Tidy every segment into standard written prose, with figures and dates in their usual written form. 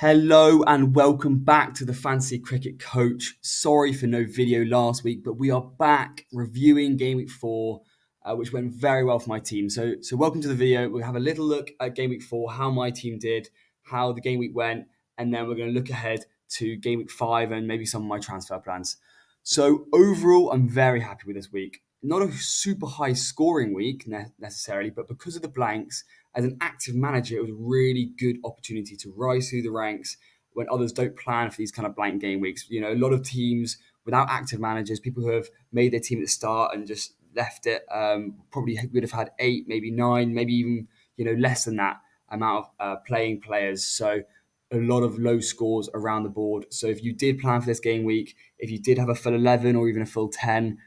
Hello and welcome back to the Fantasy Cricket Coach. Sorry for no video last week, but we are back reviewing Game Week 4, which went very well for my team. So welcome to the video. We'll have a little look at Game Week 4, how my team did, how the Game Week went, and then we're going to look ahead to Game Week 5 and maybe some of my transfer plans. So overall, I'm very happy with this week. Not a super high scoring week necessarily, but because of the blanks, as an active manager, it was a really good opportunity to rise through the ranks when others don't plan for these kind of blank game weeks. You know, a lot of teams without active managers, people who have made their team at the start and just left it, probably would have had 8, maybe 9, maybe even less than that amount of playing players. So a lot of low scores around the board. So if you did plan for this game week, if you did have a full 11 or even a full 10,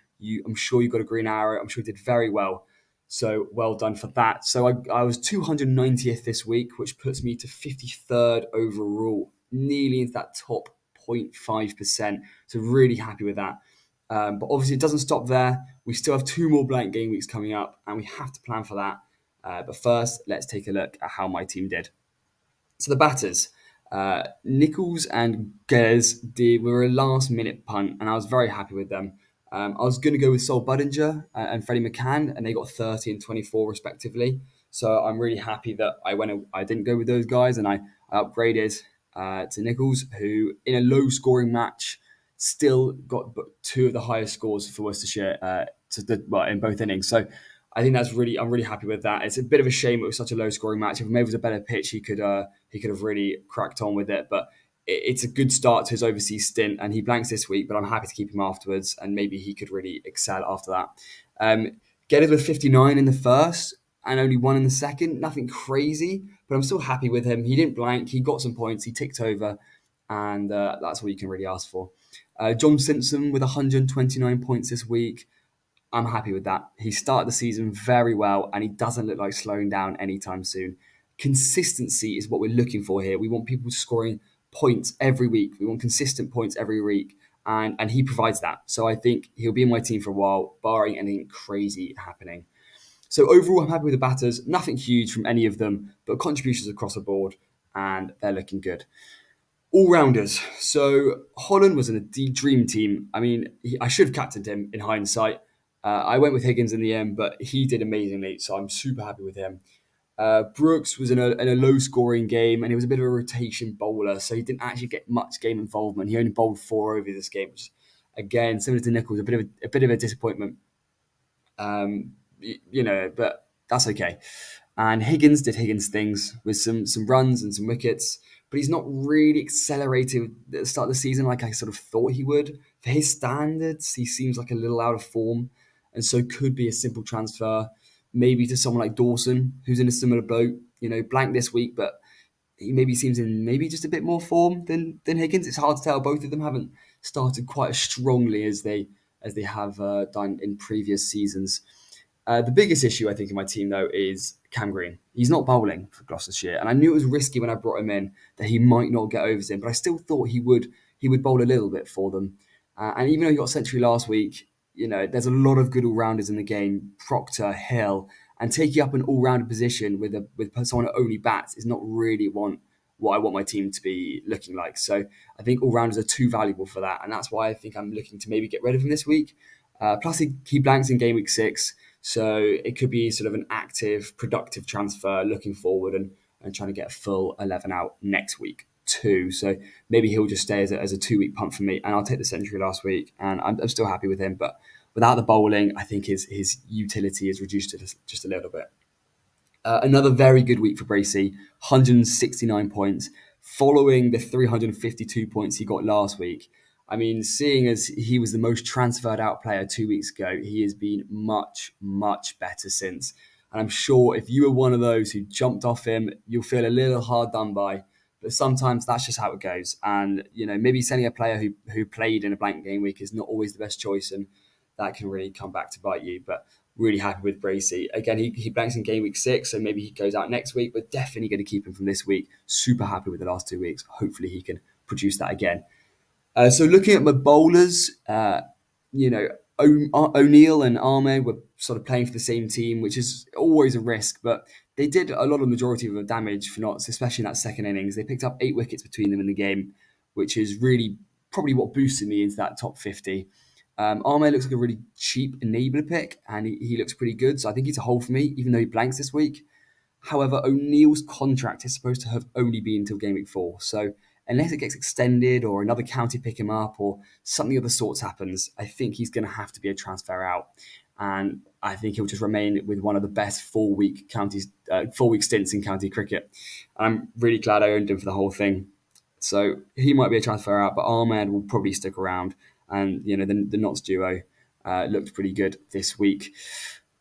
I'm sure you got a green arrow. I'm sure you did very well. So well done for that. So I was 290th this week, which puts me to 53rd overall, nearly into that top 0.5%. So really happy with that. But obviously it doesn't stop there. We still have 2 more blank game weeks coming up and we have to plan for that. But first, let's take a look at how my team did. So the batters, Nichols and Gez were a last minute punt and I was very happy with them. I was going to go with Sol Budinger and Freddie McCann, and they got 30 and 24 respectively. So I'm really happy that I didn't go with those guys, and I upgraded to Nichols, who in a low scoring match still got 2 of the highest scores for Worcestershire in both innings. So I think I'm really happy with that. It's a bit of a shame it was such a low scoring match. If maybe it was a better pitch, he could have really cracked on with it, but it's a good start to his overseas stint, and he blanks this week, but I'm happy to keep him afterwards, and maybe he could really excel after that. Get it with 59 in the first and only 1 in the second. Nothing crazy, but I'm still happy with him. He didn't blank. He got some points. He ticked over, and that's all you can really ask for. John Simpson with 129 points this week. I'm happy with that. He started the season very well, and he doesn't look like slowing down anytime soon. Consistency is what we're looking for here. We want people scoring points every week. We want consistent points every week, and he provides that. So I think he'll be in my team for a while, barring anything crazy happening. So overall, I'm happy with the batters. Nothing huge from any of them, but contributions across the board, and they're looking good. All-rounders. So Holland was in a dream team. I mean, I should have captained him in hindsight. I went with Higgins in the end, but he did amazingly, so I'm super happy with him. Brooks was in a low-scoring game, and he was a bit of a rotation bowler, so he didn't actually get much game involvement. He only bowled 4 over this game, which, again, similar to Nichols, a bit of a disappointment. But that's okay. And Higgins did Higgins things with some runs and some wickets, but he's not really accelerated at the start of the season like I sort of thought he would. For his standards, he seems like a little out of form, and so could be a simple transfer, maybe to someone like Dawson, who's in a similar boat. Blank this week, but he maybe seems in maybe just a bit more form than Higgins. It's hard to tell. Both of them haven't started quite as strongly as they have done in previous seasons. The biggest issue, I think, in my team, though, is Cam Green. He's not bowling for Gloucestershire, and I knew it was risky when I brought him in that he might not get overs in, but I still thought he would bowl a little bit for them. And even though he got a century last week, there's a lot of good all-rounders in the game. Proctor, Hill, and taking up an all-rounder position with someone who only bats is not really what I want my team to be looking like. So I think all-rounders are too valuable for that, and that's why I think I'm looking to maybe get rid of him this week. Plus, he blanks in game week 6, so it could be sort of an active, productive transfer looking forward and trying to get a full 11 out next week too. So maybe he'll just stay as a 2-week punt for me, and I'll take the century last week, and I'm still happy with him. But without the bowling, I think his utility is reduced just a little bit. Another very good week for Bracey, 169 points, following the 352 points he got last week. I mean, seeing as he was the most transferred out player 2 weeks ago, he has been much, much better since. And I'm sure if you were one of those who jumped off him, you'll feel a little hard done by. But sometimes that's just how it goes. And, maybe sending a player who played in a blank game week is not always the best choice. And that can really come back to bite you. But really happy with Bracey. Again, he blanks in game week 6, so maybe he goes out next week, but definitely going to keep him from this week. Super happy with the last 2 weeks. Hopefully he can produce that again. So looking at my bowlers, O'Neill and Ahmed were sort of playing for the same team, which is always a risk, but they did a lot of the majority of the damage for Notts, especially in that second innings. They picked up 8 wickets between them in the game, which is really probably what boosted me into that top 50. Ahmed looks like a really cheap enabler pick, and he looks pretty good, so I think he's a hold for me, even though he blanks this week. However, O'Neill's contract is supposed to have only been until game week 4. So unless it gets extended or another county pick him up or something of the sorts happens, I think he's going to have to be a transfer out. And I think he'll just remain with one of the best 4 week counties, 4 week stints in county cricket. I'm really glad I owned him for the whole thing. So he might be a transfer out, but Ahmed will probably stick around. And the Notts duo looked pretty good this week.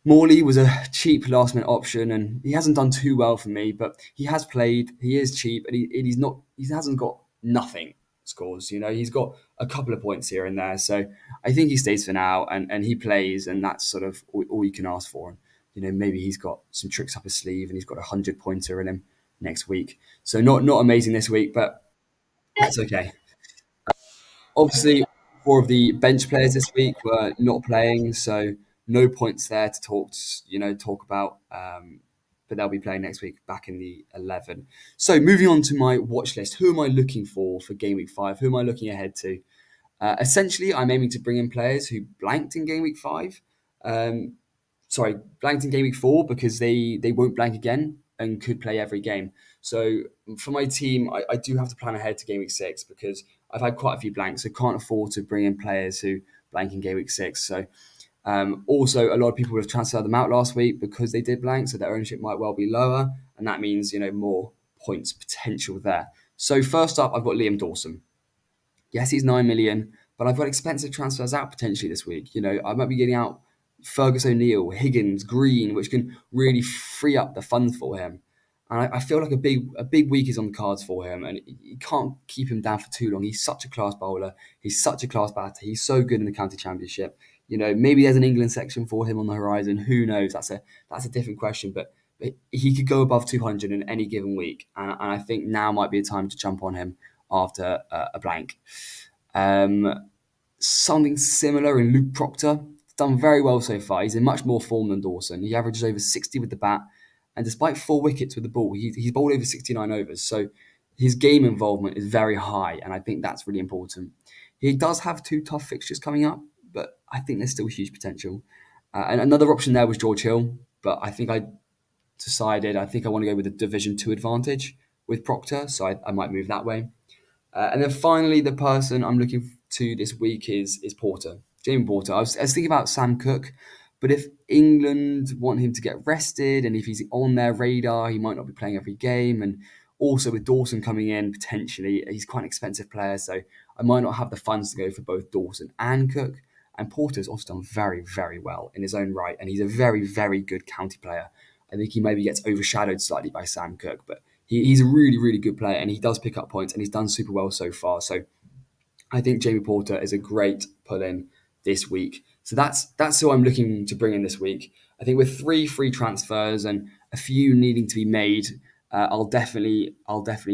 Morley was a cheap last minute option, and he hasn't done too well for me. But he has played. He is cheap, and he's not. He hasn't got nothing scores. He's got a couple of points here and there. So I think he stays for now, and he plays, and that's sort of all you can ask for. And maybe he's got some tricks up his sleeve, and he's got a 100-pointer in him next week. So not amazing this week, but that's okay. Obviously, 4 of the bench players this week were not playing, so no points there to talk about. But they'll be playing next week back in the 11. So moving on to my watch list, who am I looking for game week 5? Who am I looking ahead to? Essentially, I'm aiming to bring in players who blanked in game week 5. Um, blanked in game week 4 because they won't blank again and could play every game. So for my team, I do have to plan ahead to game week 6 because I've had quite a few blanks. So can't afford to bring in players who blank in game week 6. So also, a lot of people would have transferred them out last week because they did blank, so their ownership might well be lower, and that means more points potential there. So first up, I've got Liam Dawson. Yes, he's 9 million, but I've got expensive transfers out potentially this week. I might be getting out Fergus O'Neill, Higgins, Green, which can really free up the funds for him. And I feel like a big week is on the cards for him, and you can't keep him down for too long. He's such a class bowler. He's such a class batter. He's so good in the county championship. Maybe there's an England section for him on the horizon. Who knows? That's a different question, but he could go above 200 in any given week, and I think now might be a time to jump on him after a blank. Something similar in Luke Proctor. He's done very well so far. He's in much more form than Dawson. He averages over 60 with the bat, and despite 4 wickets with the ball, he's bowled over 69 overs. So his game involvement is very high, and I think that's really important. He does have 2 tough fixtures coming up, but I think there's still huge potential. And another option there was George Hill, but I think I think I want to go with the Division 2 advantage with Proctor, so I might move that way. And then finally, the person I'm looking to this week is Porter, Jamie Porter. I was thinking about Sam Cook, but if England want him to get rested and if he's on their radar, he might not be playing every game. And also with Dawson coming in, potentially, he's quite an expensive player, so I might not have the funds to go for both Dawson and Cook. And Porter's also done very, very well in his own right, and he's a very, very good county player. I think he maybe gets overshadowed slightly by Sam Cook, but he's a really, really good player, and he does pick up points, and he's done super well so far. So I think Jamie Porter is a great pull-in this week. So that's who I'm looking to bring in this week. I think with 3 free transfers and a few needing to be made, I'll definitely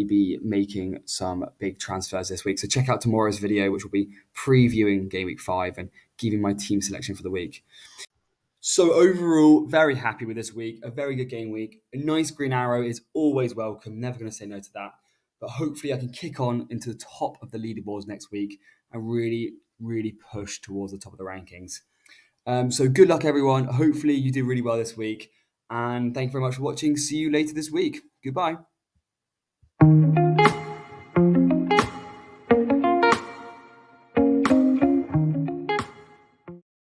be making some big transfers this week. So check out tomorrow's video, which will be previewing Game Week 5 and giving my team selection for the week. So overall, very happy with this week. A very good game week. A nice green arrow is always welcome. Never going to say no to that. But hopefully I can kick on into the top of the leaderboards next week and really, really push towards the top of the rankings. So good luck, everyone. Hopefully you do really well this week. And thank you very much for watching. See you later this week. Goodbye.